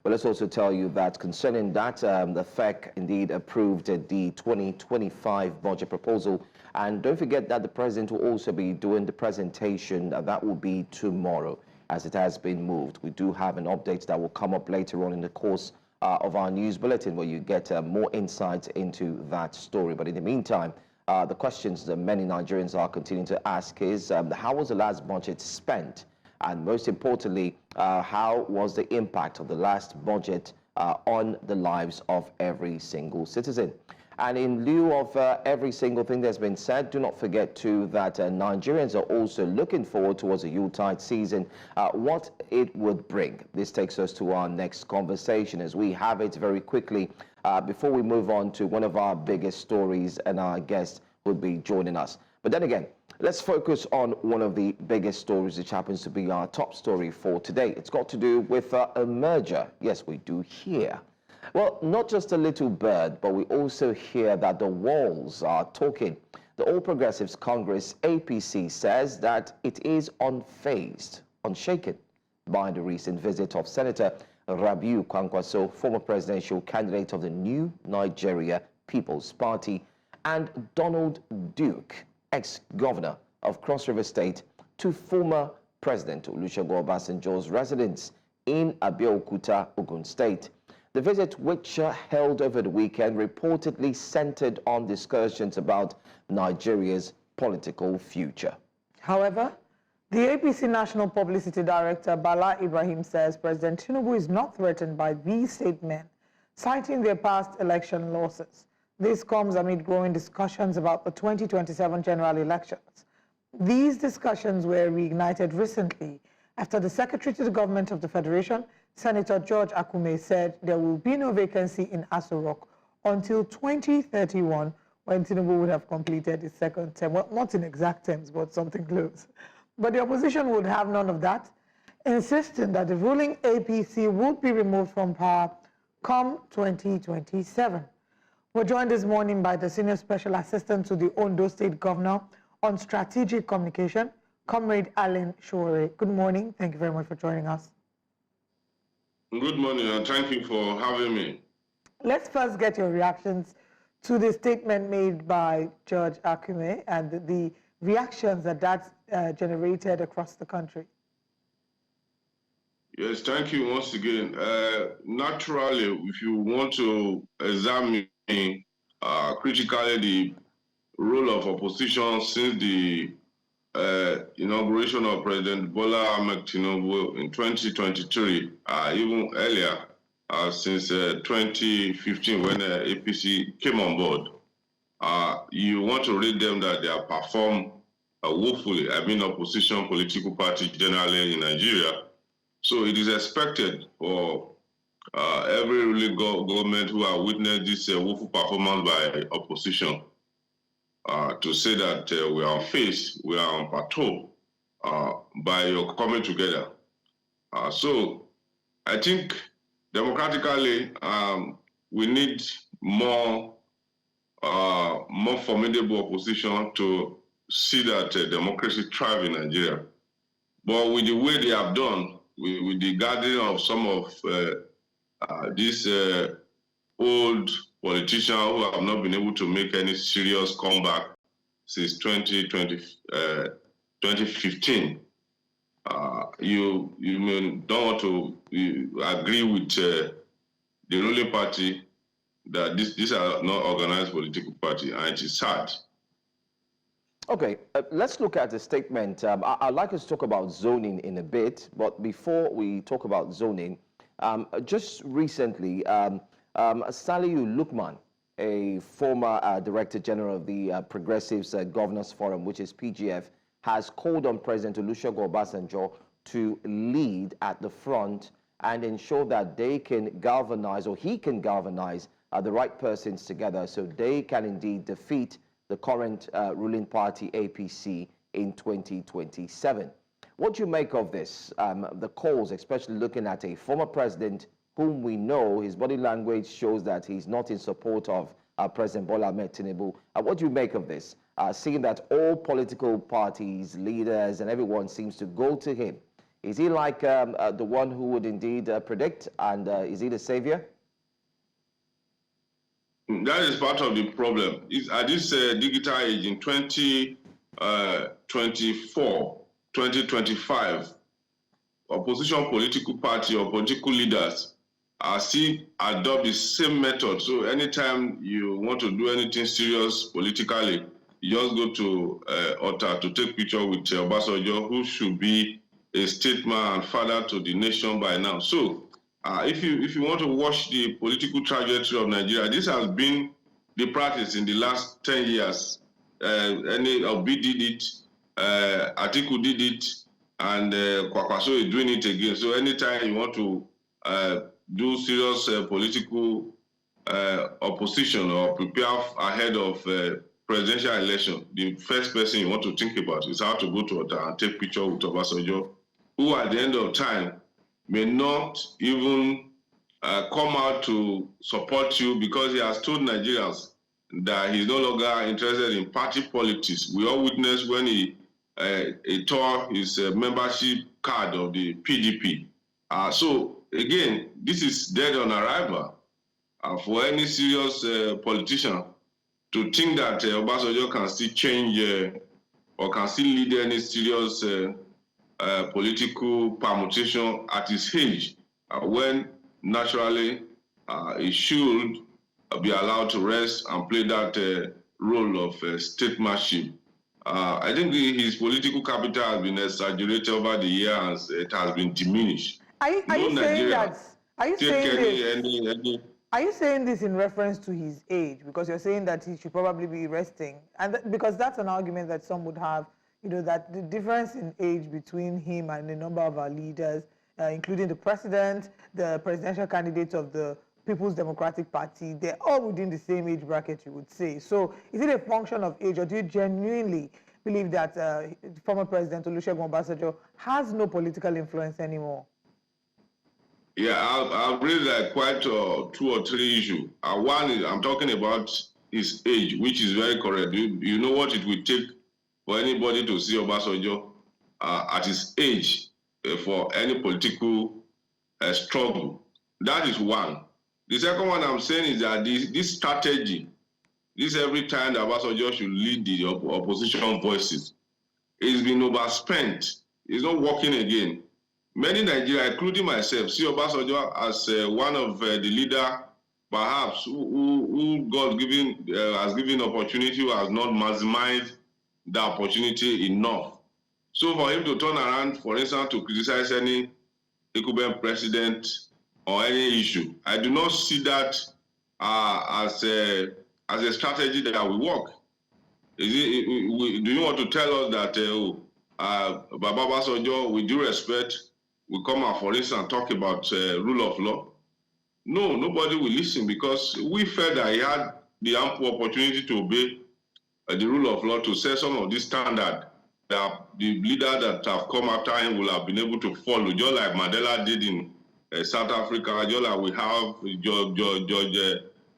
Well, let's also tell you that concerning that, the FEC indeed approved the 2025 budget proposal. And don't forget that the president will also be doing the presentation. That will be tomorrow, as it has been moved. We do have an update that will come up later on in the course of our news bulletin, where you get more insight into that story. But in the meantime, the questions that many Nigerians are continuing to ask is, how was the last budget spent? And most importantly, how was the impact of the last budget on the lives of every single citizen? And in lieu of every single thing that's been said, do not forget too that Nigerians are also looking forward towards a Yuletide season, what it would bring. This takes us to our next conversation as we have it very quickly before we move on to one of our biggest stories, and our guest will be joining us. But then again, let's focus on one of the biggest stories, which happens to be our top story for today. It's got to do with a merger. Yes, we do hear. Well, not just a little bird, but we also hear that the walls are talking. The All Progressives Congress, APC, says that it is unfazed, unshaken by the recent visit of Senator Rabiu Kwankwaso, former presidential candidate of the New Nigeria People's Party, and Donald Duke, ex-governor of Cross River State, to former President Olusegun Obasanjo's residence in Abeokuta, Ondo State. The visit, which held over the weekend, reportedly centered on discussions about Nigeria's political future. However, the APC National Publicity Director, Bala Ibrahim, says President Tinubu is not threatened by these statements, citing their past election losses. This comes amid growing discussions about the 2027 general elections. These discussions were reignited recently after the Secretary to the Government of the Federation, Senator George Akume, said there will be no vacancy in Aso Rock until 2031, when Tinubu would have completed his second term. Well, not in exact terms, but something close. But the opposition would have none of that, insisting that the ruling APC would be removed from power come 2027. We're joined this morning by the Senior Special Assistant to the Ondo State Governor on Strategic Communication, Comrade Allen Sowore. Good morning. Thank you very much for joining us. Good morning, and thank you for having me. Let's first get your reactions to the statement made by George Akume and the reactions that generated across the country. Yes, thank you once again. Naturally, if you want to examine critically the role of opposition since the inauguration of President Bola Tinubu in 2023, even earlier, since 2015 when APC came on board, you want to read them that they have performed woefully, opposition political party generally in Nigeria. So it is expected for every ruling government who have witnessed this woeful performance by opposition to say that we are faced, we are on plateau by your coming together. So I think democratically we need more formidable opposition to see that democracy thrive in Nigeria. But with the way they have done, with the gathering of some of these old politicians who have not been able to make any serious comeback since 2015, you don't want to agree with the ruling party that these are not organized political party, and it is sad. Okay, let's look at the statement. I'd like us to talk about zoning in a bit, but before we talk about zoning, just recently, Saliu Lukman, a former Director General of the Progressives Governors Forum, which is PGF, has called on President Olusegun Obasanjo to lead at the front and ensure that they can galvanize, or he can galvanize, the right persons together so they can indeed defeat the current ruling party APC in 2027. What do you make of this? The calls, especially looking at a former president whom we know his body language shows that he's not in support of President Bola Tinubu. What do you make of this? Seeing that all political parties, leaders, and everyone seems to go to him Is he like the one who would indeed predict, and is he the savior? That is part of the problem. At this digital age in 2024, 2025, opposition political party or political leaders are still adopt the same method. So anytime you want to do anything serious politically, you just go to Otta to take picture with Obasanjo, who should be a statesman and father to the nation by now. So if you want to watch the political trajectory of Nigeria, this has been the practice in the last 10 years. Obi did it, Atiku did it, and Kwankwaso is doing it again. So anytime you want to do serious political opposition or prepare ahead of presidential election, the first person you want to think about is how to go to Otta and take picture with Obasanjo, who at the end of time may not even come out to support you because he has told Nigerians that he's no longer interested in party politics. We all witnessed when he tore his membership card of the PDP. So again, this is dead on arrival for any serious politician to think that Obasanjo can still change or can still lead any serious political permutation at his age, when naturally he should be allowed to rest and play that role of statesmanship. I think his political capital has been exaggerated over the years. It has been diminished. Are you saying that? Are you saying this in reference to his age? Because you're saying that he should probably be resting, and because that's an argument that some would have. You know, that the difference in age between him and a number of our leaders, including the president, the presidential candidates of the People's Democratic Party, they're all within the same age bracket, you would say. So is it a function of age, or do you genuinely believe that former President Olusegun Obasanjo has no political influence anymore? Yeah, I'll raise quite 2 or 3 issues. One is I'm talking about his age, which is very correct. You know what it will take for anybody to see Obasanjo at his age for any political struggle. That is one. The second one I'm saying is that this strategy, this every time that Obasanjo should lead the opposition voices, it's been overspent. It's not working again. Many Nigerians, including myself, see Obasanjo as one of the leaders, perhaps, who God has given opportunity, who has not maximized the opportunity enough. So for him to turn around, for instance, to criticize any incumbent president or any issue, I do not see that as a strategy that will work. Do you want to tell us that Baba Obasanjo, with due respect, will come out, for instance, talk about rule of law? No, nobody will listen, because we felt that he had the ample opportunity to obey the rule of law, to set some of this standard that the leaders that have come after him will have been able to follow, just like Mandela did in South Africa, just like we have George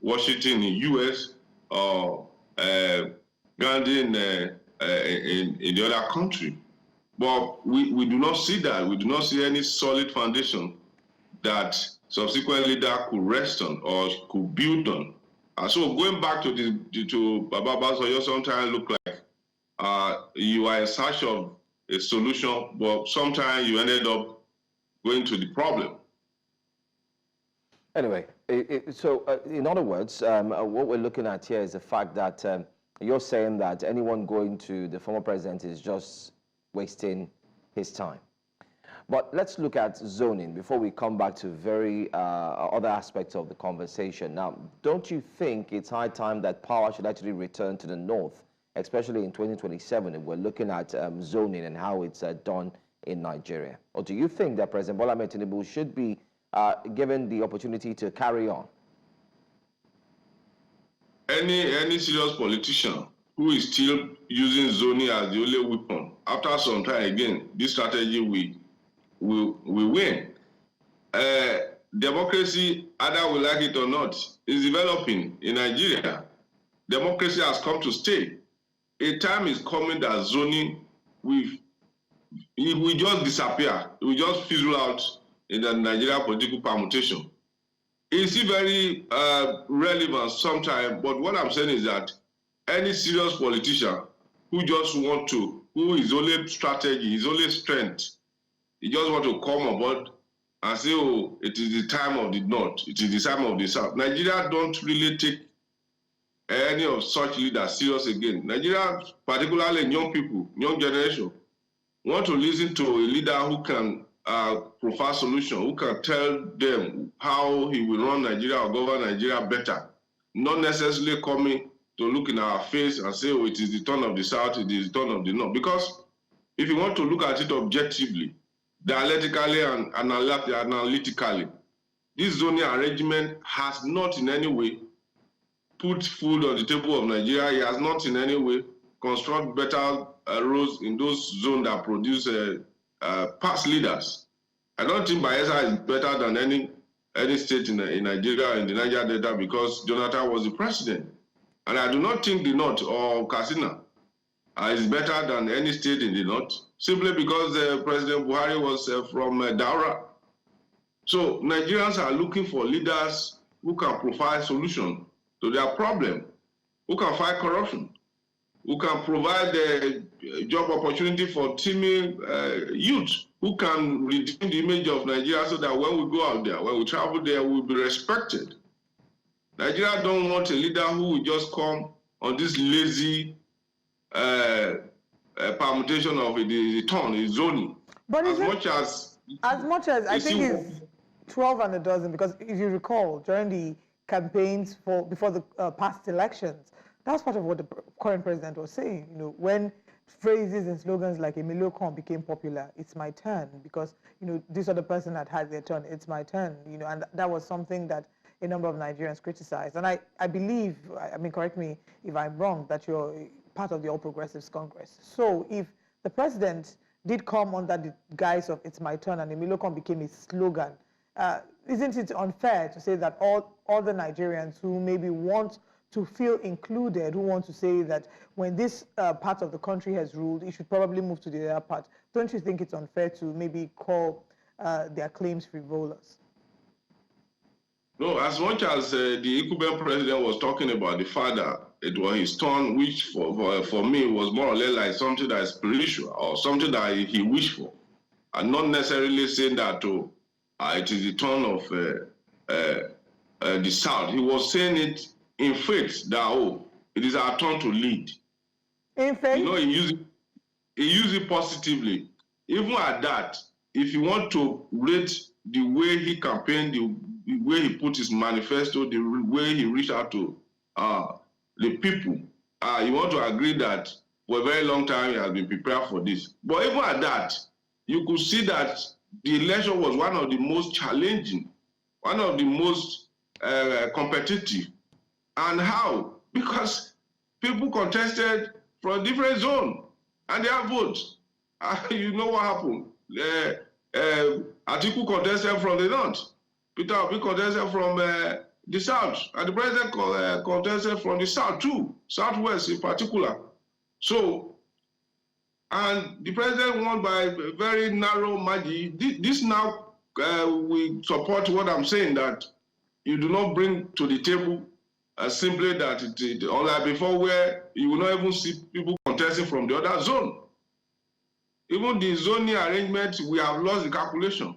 Washington in U.S., or Gandhi in the other country. But we do not see that. We do not see any solid foundation that subsequent leader could rest on or could build on. So going back to Baba Obasanjo, sometimes look like you are in search of a solution, but sometimes you ended up going to the problem. Anyway, so in other words, what we're looking at here is the fact that you're saying that anyone going to the former president is just wasting his time. But let's look at zoning before we come back to very other aspects of the conversation. Now, don't you think it's high time that power should actually return to the north, especially in 2027, if we're looking at zoning and how it's done in Nigeria? Or do you think that President Bola Tinubu should be given the opportunity to carry on? Any serious politician who is still using zoning as the only weapon, after some time again, this strategy will win. Democracy, either we like it or not, is developing in Nigeria. Democracy has come to stay. A time is coming that zoning will It will just disappear. It will just fizzle out in the Nigerian political permutation. It's very relevant sometimes, but what I'm saying is that any serious politician who just want to, who is only strategy, his only strength, he just want to come aboard and say, oh, it is the time of the North, it is the time of the South. Nigeria don't really take any of such leaders serious again. Nigeria, particularly young people, young generation, want to listen to a leader who can provide solution, who can tell them how he will run Nigeria or govern Nigeria better, not necessarily coming to look in our face and say, oh, it is the turn of the South, it is the turn of the North. Because if you want to look at it objectively, dialectically and analytically, this zoning arrangement has not in any way put food on the table of Nigeria. It has not in any way construct better roads in those zones that produce past leaders. I don't think Bayelsa is better than any state in Nigeria, in the Niger Delta, because Jonathan was the president. And I do not think the North or Katsina is better than any state in the North, simply because President Buhari was from Daura. So Nigerians are looking for leaders who can provide solutions to their problem, who can fight corruption, who can provide job opportunity for teaming youth, who can redeem the image of Nigeria so that when we go out there, when we travel there, we'll be respected. Nigeria don't want a leader who will just come on this lazy permutation of the turn, the zoning. But as much as I think it's 12 and a dozen, because if you recall, during the campaigns before the past elections, that was part of what the current president was saying. You know, when phrases and slogans like Emilio Khan became popular, it's my turn, because, you know, this other person had their turn, it's my turn, you know, and that was something that a number of Nigerians criticized. And I believe, I mean, correct me if I'm wrong, that you're part of the All Progressives Congress. So if the president did come under the guise of it's my turn and Emilio Khan became a slogan, isn't it unfair to say that all the Nigerians who maybe want to feel included, who want to say that when this part of the country has ruled, it should probably move to the other part? Don't you think it's unfair to maybe call their claims frivolous? No, as much as the incumbent president was talking about the father, it was his turn, which for me was more or less like something that is spiritual or something that he wished for, and not necessarily saying that it is the turn of the South. He was saying it in faith that, it is our turn to lead. In faith? You know, he used it positively. Even at that, if you want to rate the way he campaigned, the way he put his manifesto, the way he reached out to the people, you want to agree that for a very long time he has been prepared for this. But even at that, you could see that the election was one of the most challenging, one of the most competitive. And how? Because people contested from different zones and they have votes. You know what happened? Atiku contested from the North. Peter Obi contested from the South, and the president contested from the South too, Southwest in particular. So, and the president won by a very narrow margin. This now we support what I'm saying, that you do not bring to the table simply that unlike before, where you will not even see people contesting from the other zone. Even the zoning arrangement, we have lost the calculation.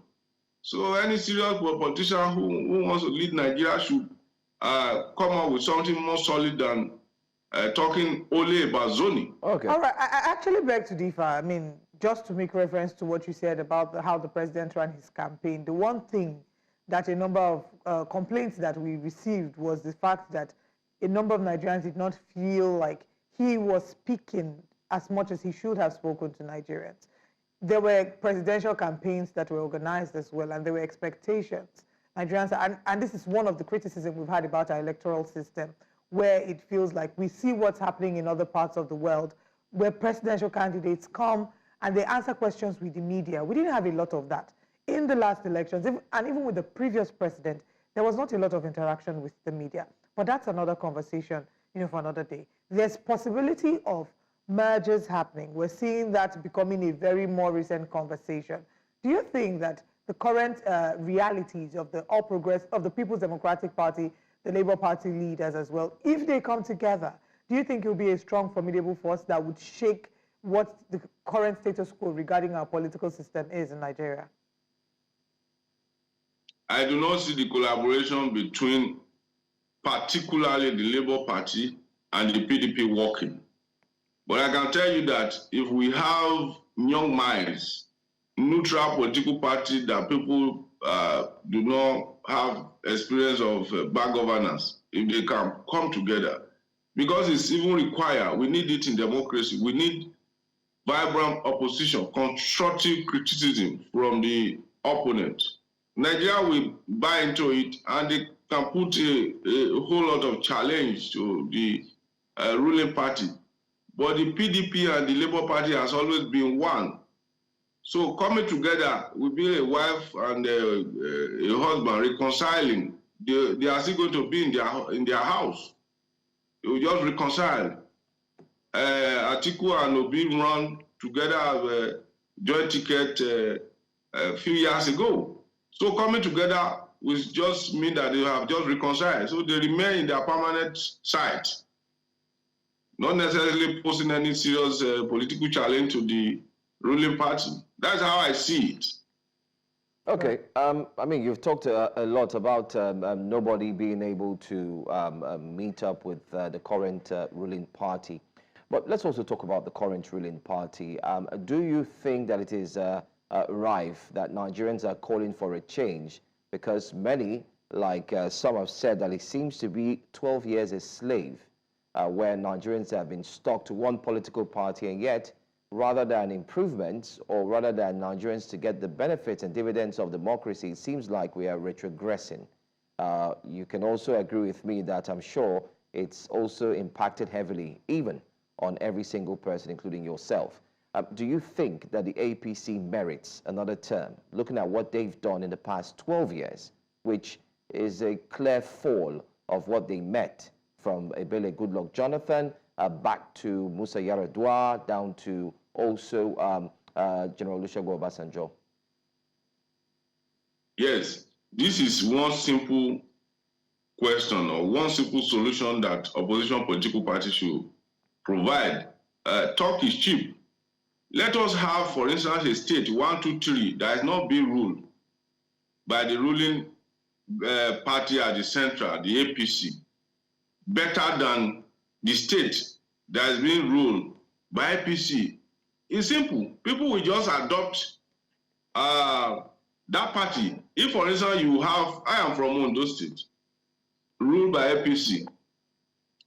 So any serious politician who wants to lead Nigeria should come up with something more solid than talking only about zoning. Okay. All right. I actually beg to differ. I mean, just to make reference to what you said about how the president ran his campaign, the one thing that a number of complaints that we received was the fact that a number of Nigerians did not feel like he was speaking as much as he should have spoken to Nigerians. There were presidential campaigns that were organized as well, and there were expectations. Nigerians, and this is one of the criticisms we've had about our electoral system, where it feels like we see what's happening in other parts of the world, where presidential candidates come and they answer questions with the media. We didn't have a lot of that. In the last elections, and even with the previous president, there was not a lot of interaction with the media. But that's another conversation, for another day. There's possibility of mergers happening. We're seeing that becoming a very more recent conversation. Do you think that the current realities of the of the People's Democratic Party, the Labour Party leaders as well, if they come together, do you think it will be a strong, formidable force that would shake what the current status quo regarding our political system is in Nigeria? I do not see the collaboration between particularly the Labour Party and the PDP working. But I can tell you that if we have young minds, neutral political party that people do not have experience of bad governance, if they can come together, because it's even required, we need it in democracy, we need vibrant opposition, constructive criticism from the opponent. Nigeria will buy into it, and they can put a whole lot of challenge to the ruling party. But the PDP and the Labour Party has always been one. So coming together will be a wife and a husband reconciling. They are still going to be in their house. They will just reconcile. Atiku and Obi run together as a joint ticket a few years ago. So coming together will just mean that they have just reconciled. So they remain in their permanent site, not necessarily posing any serious political challenge to the ruling party. That's how I see it. Okay. I mean, you've talked a lot about nobody being able to meet up with the current ruling party. But let's also talk about the current ruling party. Do you think that it is rife that Nigerians are calling for a change? Because many, like some have said, that it seems to be 12 years a slave, where Nigerians have been stuck to one political party, and yet, rather than improvements, or rather than Nigerians to get the benefits and dividends of democracy, it seems like we are retrogressing. You can also agree with me that I'm sure it's also impacted heavily, even on every single person, including yourself. Do you think that the APC merits another term, looking at what they've done in the past 12 years, which is a clear fall of what they met from Ebele Goodluck Jonathan back to Musa Yar'Adua, down to also General Olusegun Obasanjo? Yes, this is one simple question or one simple solution that opposition political parties should provide. Talk is cheap. Let us have, for instance, a state, 1, 2, 3, that is not being ruled by the ruling party at the central, the APC, better than the state that is being ruled by APC. It's simple. People will just adopt that party. If, for instance, you have, I am from Ondo State, ruled by APC,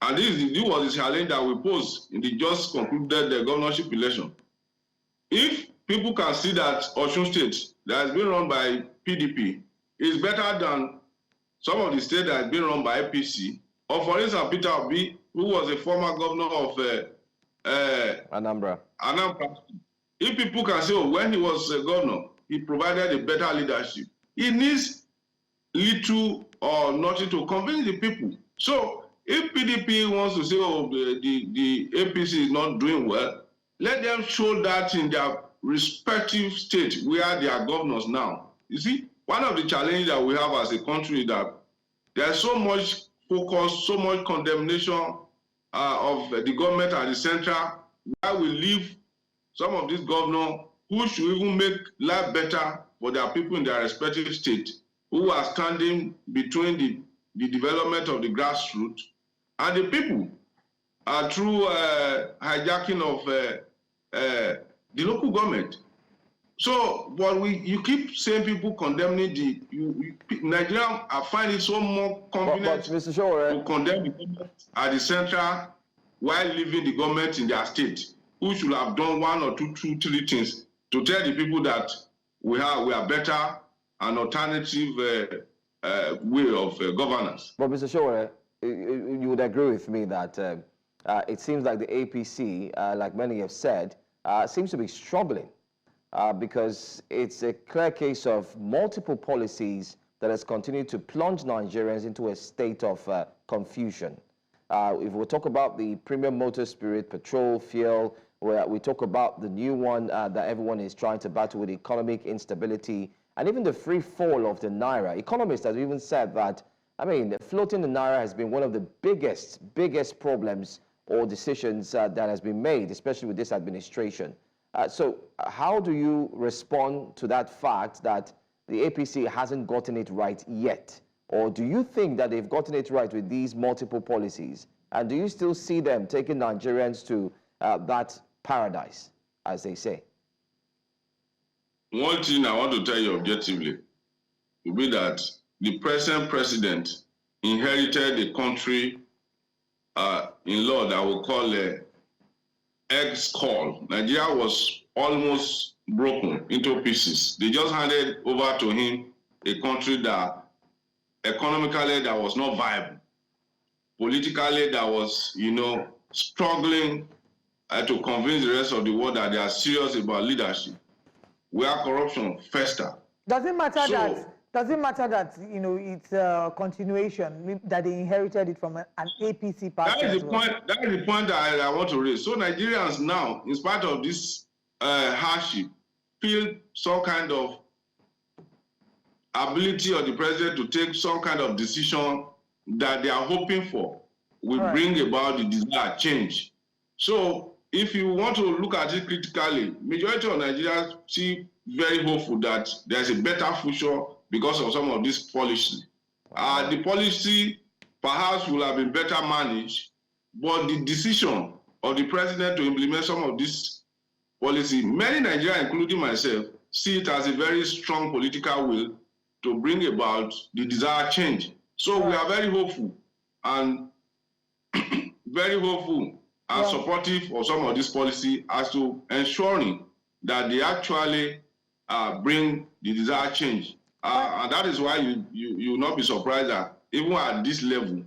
and this was the challenge that we posed in the just concluded governorship election. If people can see that Osun State that has been run by PDP is better than some of the states that has been run by APC, or for instance, Peter Obi, who was a former governor of Anambra. If people can say, oh, when he was a governor, he provided a better leadership, he needs little or nothing to convince the people. So if PDP wants to say, oh, the APC is not doing well, let them show that in their respective states where they are governors now. You see, one of the challenges that we have as a country is that there's so much focus, so much condemnation of the government at the central, where we leave some of these governors who should even make life better for their people in their respective states, who are standing between the development of the grassroots and the people through hijacking of the local government. So, but you keep saying people condemning Nigerians. I find it so more convenient but Mr. Sowore, to condemn the government at the central while leaving the government in their state, who should have done 1 or 2, 3 things to tell the people that we are better, an alternative way of governance. But Mr. Sowore, you would agree with me that it seems like the APC, like many have said, seems to be struggling because it's a clear case of multiple policies that has continued to plunge Nigerians into a state of confusion. If we talk about the premium motor spirit, petrol, fuel, where we talk about the new one that everyone is trying to battle with economic instability, and even the free fall of the Naira. Economists have even said that, I mean, floating the Naira has been one of the biggest problems or decisions that has been made, especially with this administration. So how do you respond to that fact that the APC hasn't gotten it right yet? Or do you think that they've gotten it right with these multiple policies? And do you still see them taking Nigerians to that paradise, as they say? One thing I want to tell you objectively will be that the present president inherited a country in law that we call eggs call. Nigeria was almost broken into pieces. They just handed over to him a country that economically that was not viable, politically that was, struggling to convince the rest of the world that they are serious about leadership, where corruption fester. Does it matter that it's a continuation, that they inherited it from an APC party? That is the point that I want to raise. So Nigerians now, in spite of this hardship, feel some kind of ability of the president to take some kind of decision that they are hoping for will bring about the desired change. So if you want to look at it critically, majority of Nigerians see very hopeful that there's a better future because of some of this policy. The policy perhaps will have been better managed, but the decision of the president to implement some of this policy, many Nigerians, including myself, see it as a very strong political will to bring about the desired change. So we are very hopeful and supportive of some of this policy as to ensuring that they actually bring the desired change. And that is why you will not be surprised that even at this level,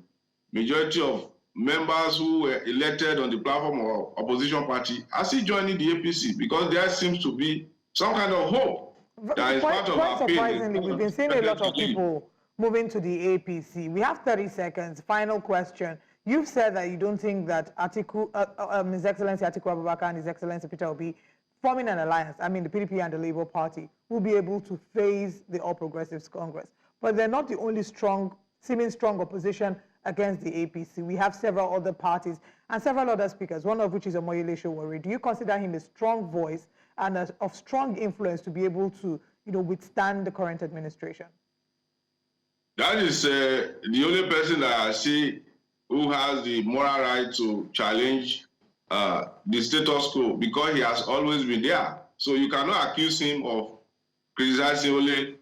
majority of members who were elected on the platform of opposition party are still joining the APC because there seems to be some kind of hope. That is part of our surprisingly, we've been seeing a lot of people moving to the APC. We have 30 seconds. Final question. You've said that you don't think that His Excellency Atiku Abubakar and His Excellency Peter Obi forming an alliance, the PDP and the Labour Party, will be able to face the All Progressives Congress. But they're not the only seeming strong opposition against the APC. We have several other parties and several other speakers, one of which is Omoyele Sowore. Do you consider him a strong voice and of strong influence to be able to, withstand the current administration? That is the only person that I see who has the moral right to challenge the status quo because he has always been there. So you cannot accuse him of criticizing only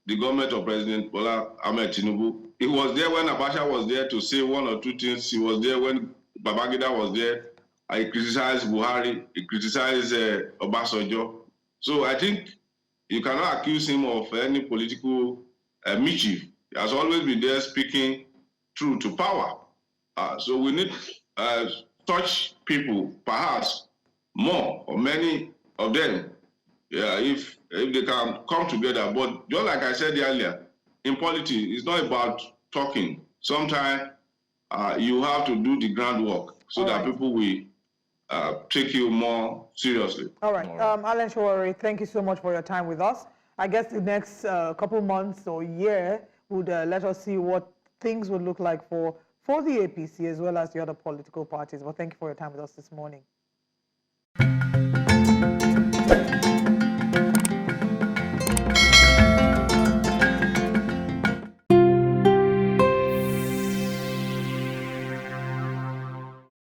the government of President Bola Tinubu. He was there when Abacha was there to say one or two things. He was there when Babangida was there. He criticized Buhari. He criticized Obasanjo. So I think you cannot accuse him of any political mischief. He has always been there speaking true to power. So we need such people, perhaps more or many of them, if they can come together. But just like I said earlier, in politics, it's not about talking. Sometimes you have to do the groundwork so that people will take you more seriously. All right. Allen Sowore, thank you so much for your time with us. I guess the next couple months or year would let us see what things would look like for the APC as well as the other political parties. Well, thank you for your time with us this morning.